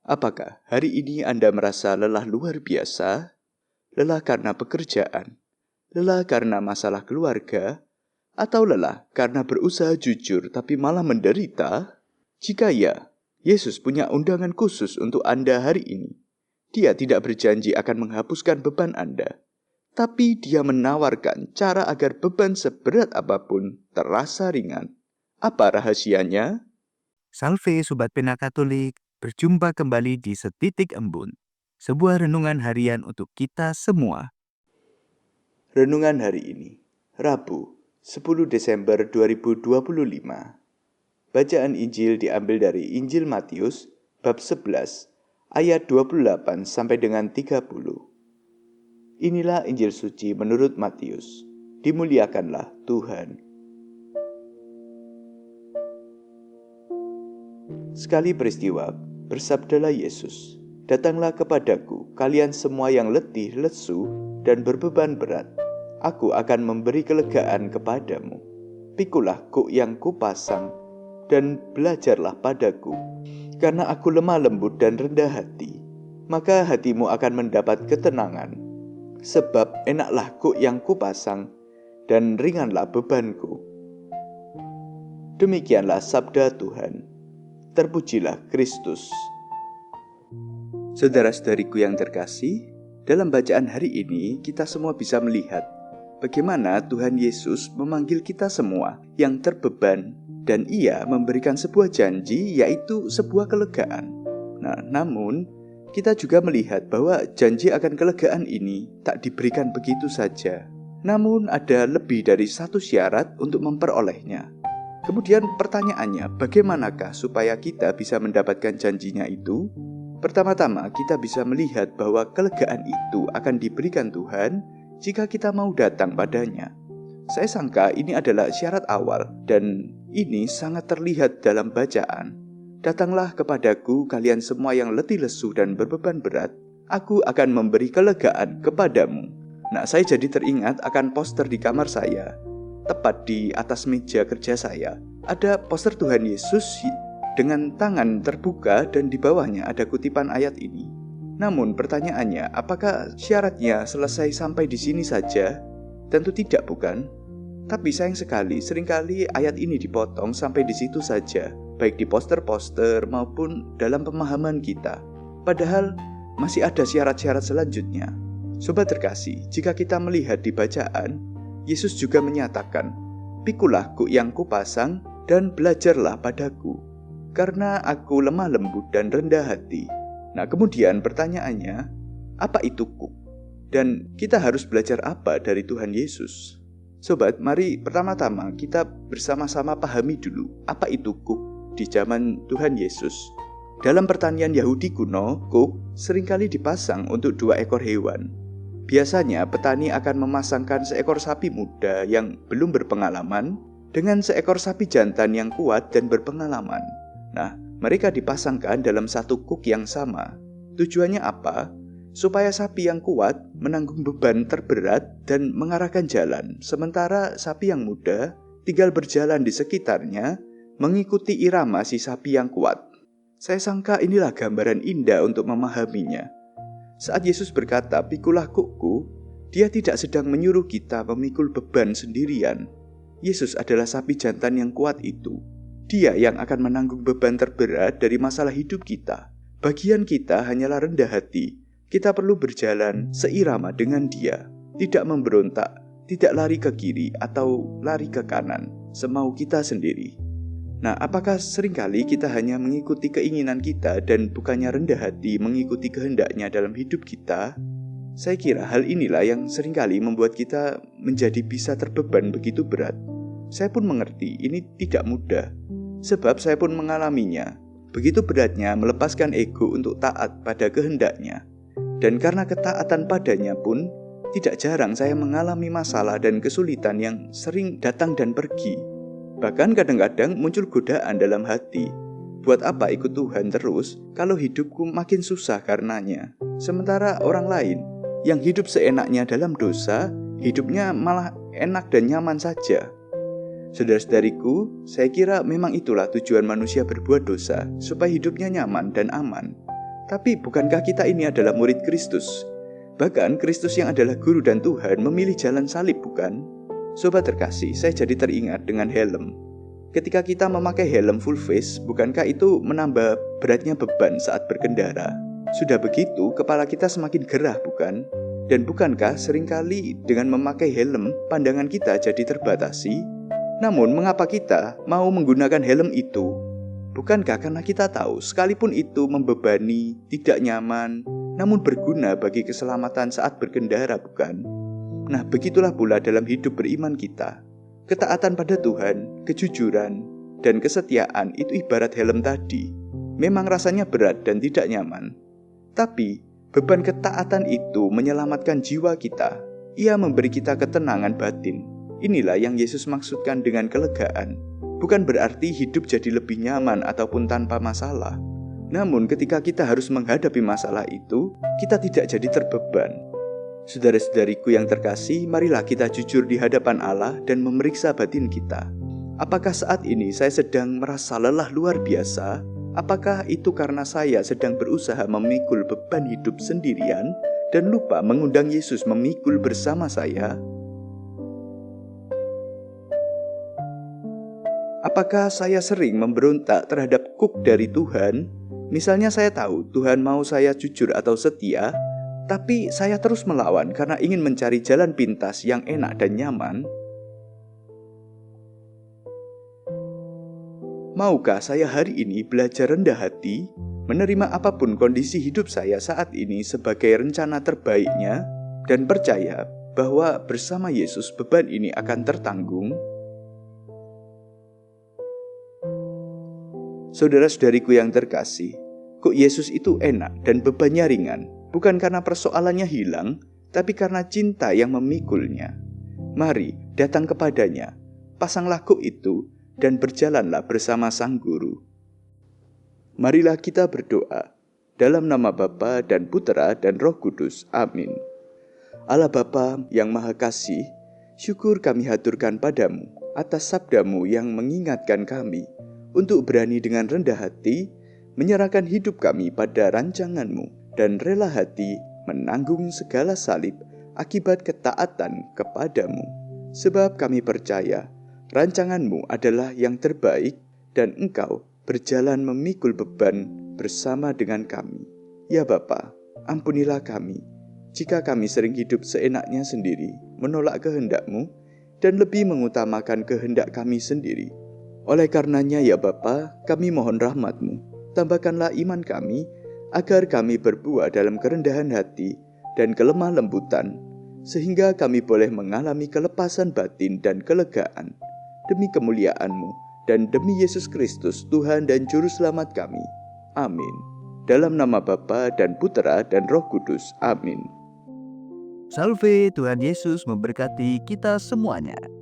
Apakah hari ini Anda merasa lelah luar biasa? Lelah karena pekerjaan? Lelah karena masalah keluarga? Atau lelah karena berusaha jujur tapi malah menderita? Jika ya, Yesus punya undangan khusus untuk Anda hari ini. Dia tidak berjanji akan menghapuskan beban Anda, tapi Dia menawarkan cara agar beban seberat apapun terasa ringan. Apa rahasianya? Salve Sobat Pena Katolik, berjumpa kembali di Setitik Embun, sebuah renungan harian untuk kita semua. Renungan hari ini, Rabu, 10 Desember 2025. Bacaan Injil diambil dari Injil Matius, bab 11, ayat 28 sampai dengan 30. Inilah Injil suci menurut Matius. Dimuliakanlah Tuhan. Sekali peristiwa, bersabdalah Yesus, "Datanglah kepadaku, kalian semua yang letih, lesu, dan berbeban berat. Aku akan memberi kelegaan kepadamu. Pikulah kuk yang kupasang, dan belajarlah padaku, karena aku lemah lembut dan rendah hati. Maka hatimu akan mendapat ketenangan. Sebab enaklah kuk yang kupasang, dan ringanlah bebanku." Demikianlah sabda Tuhan. Terpujilah Kristus. Saudara-saudariku yang terkasih, dalam bacaan hari ini kita semua bisa melihat bagaimana Tuhan Yesus memanggil kita semua yang terbeban dan Ia memberikan sebuah janji, yaitu sebuah kelegaan. Namun kita juga melihat bahwa janji akan kelegaan ini tak diberikan begitu saja. Namun ada lebih dari satu syarat untuk memperolehnya. Kemudian pertanyaannya, bagaimanakah supaya kita bisa mendapatkan janjinya itu? Pertama-tama kita bisa melihat bahwa kelegaan itu akan diberikan Tuhan jika kita mau datang padanya. Saya sangka ini adalah syarat awal dan ini sangat terlihat dalam bacaan. "Datanglah kepadaku kalian semua yang letih lesu dan berbeban berat, aku akan memberi kelegaan kepadamu." Saya jadi teringat akan poster di kamar saya. Tepat di atas meja kerja saya, ada poster Tuhan Yesus dengan tangan terbuka dan di bawahnya ada kutipan ayat ini. Namun pertanyaannya, apakah syaratnya selesai sampai di sini saja? Tentu tidak, bukan? Tapi sayang sekali, seringkali ayat ini dipotong sampai di situ saja, baik di poster-poster maupun dalam pemahaman kita. Padahal masih ada syarat-syarat selanjutnya. Sobat terkasih, jika kita melihat di bacaan, Yesus juga menyatakan, "Pikulah kuk yang kupasang dan belajarlah padaku, karena aku lemah lembut dan rendah hati." Kemudian pertanyaannya, apa itu kuk? Dan kita harus belajar apa dari Tuhan Yesus? Sobat, mari pertama-tama kita bersama-sama pahami dulu apa itu kuk di zaman Tuhan Yesus. Dalam pertanian Yahudi kuno, kuk seringkali dipasang untuk 2 ekor hewan. Biasanya petani akan memasangkan seekor sapi muda yang belum berpengalaman dengan seekor sapi jantan yang kuat dan berpengalaman. Mereka dipasangkan dalam satu kuk yang sama. Tujuannya apa? Supaya sapi yang kuat menanggung beban terberat dan mengarahkan jalan, sementara sapi yang muda tinggal berjalan di sekitarnya mengikuti irama si sapi yang kuat. Saya sangka inilah gambaran indah untuk memahaminya. Saat Yesus berkata, "Pikulah kukku," Dia tidak sedang menyuruh kita memikul beban sendirian. Yesus adalah sapi jantan yang kuat itu. Dia yang akan menanggung beban terberat dari masalah hidup kita. Bagian kita hanyalah rendah hati. Kita perlu berjalan seirama dengan Dia, tidak memberontak, tidak lari ke kiri atau lari ke kanan, semau kita sendiri. Apakah seringkali kita hanya mengikuti keinginan kita dan bukannya rendah hati mengikuti kehendaknya dalam hidup kita? Saya kira hal inilah yang seringkali membuat kita menjadi bisa terbeban begitu berat. Saya pun mengerti ini tidak mudah, sebab saya pun mengalaminya. Begitu beratnya melepaskan ego untuk taat pada kehendaknya. Dan karena ketaatan padanya pun, tidak jarang saya mengalami masalah dan kesulitan yang sering datang dan pergi. Bahkan kadang-kadang muncul godaan dalam hati. Buat apa ikut Tuhan terus kalau hidupku makin susah karenanya? Sementara orang lain yang hidup seenaknya dalam dosa, hidupnya malah enak dan nyaman saja. Saudara-saudariku, saya kira memang itulah tujuan manusia berbuat dosa, supaya hidupnya nyaman dan aman. Tapi bukankah kita ini adalah murid Kristus? Bahkan Kristus yang adalah guru dan Tuhan memilih jalan salib, bukan? Sobat terkasih, saya jadi teringat dengan helm. Ketika kita memakai helm full face, bukankah itu menambah beratnya beban saat berkendara? Sudah begitu, kepala kita semakin gerah, bukan? Dan bukankah seringkali dengan memakai helm, pandangan kita jadi terbatasi? Namun, mengapa kita mau menggunakan helm itu? Bukankah karena kita tahu, sekalipun itu membebani, tidak nyaman, namun berguna bagi keselamatan saat berkendara, bukan? Nah, begitulah pula dalam hidup beriman kita. Ketaatan pada Tuhan, kejujuran, dan kesetiaan itu ibarat helm tadi. Memang rasanya berat dan tidak nyaman. Tapi, beban ketaatan itu menyelamatkan jiwa kita. Ia memberi kita ketenangan batin. Inilah yang Yesus maksudkan dengan kelegaan. Bukan berarti hidup jadi lebih nyaman ataupun tanpa masalah. Namun ketika kita harus menghadapi masalah itu, kita tidak jadi terbeban. Saudara-saudariku yang terkasih, marilah kita jujur di hadapan Allah dan memeriksa batin kita. Apakah saat ini saya sedang merasa lelah luar biasa? Apakah itu karena saya sedang berusaha memikul beban hidup sendirian dan lupa mengundang Yesus memikul bersama saya? Apakah saya sering memberontak terhadap kuk dari Tuhan? Misalnya saya tahu Tuhan mau saya jujur atau setia, tapi saya terus melawan karena ingin mencari jalan pintas yang enak dan nyaman. Maukah saya hari ini belajar rendah hati, menerima apapun kondisi hidup saya saat ini sebagai rencana terbaiknya, dan percaya bahwa bersama Yesus beban ini akan tertanggung? Saudara-saudariku yang terkasih, kok Yesus itu enak dan bebannya ringan, bukan karena persoalannya hilang, tapi karena cinta yang memikulnya. Mari datang kepadanya, pasanglah kuk itu, dan berjalanlah bersama Sang Guru. Marilah kita berdoa, dalam nama Bapa dan Putera dan Roh Kudus. Amin. Allah Bapa yang Maha Kasih, syukur kami haturkan padamu atas sabdamu yang mengingatkan kami untuk berani dengan rendah hati menyerahkan hidup kami pada rancangan-Mu dan rela hati menanggung segala salib akibat ketaatan kepadamu. Sebab kami percaya rancangan-Mu adalah yang terbaik dan Engkau berjalan memikul beban bersama dengan kami. Ya Bapa, ampunilah kami jika kami sering hidup seenaknya sendiri, menolak kehendak-Mu dan lebih mengutamakan kehendak kami sendiri. Oleh karenanya ya Bapa, kami mohon rahmat-Mu, tambahkanlah iman kami, agar kami berbuah dalam kerendahan hati dan kelemah lembutan, sehingga kami boleh mengalami kelepasan batin dan kelegaan, demi kemuliaan-Mu, dan demi Yesus Kristus, Tuhan dan Juru Selamat kami. Amin. Dalam nama Bapa dan Putera dan Roh Kudus. Amin. Salve, Tuhan Yesus memberkati kita semuanya.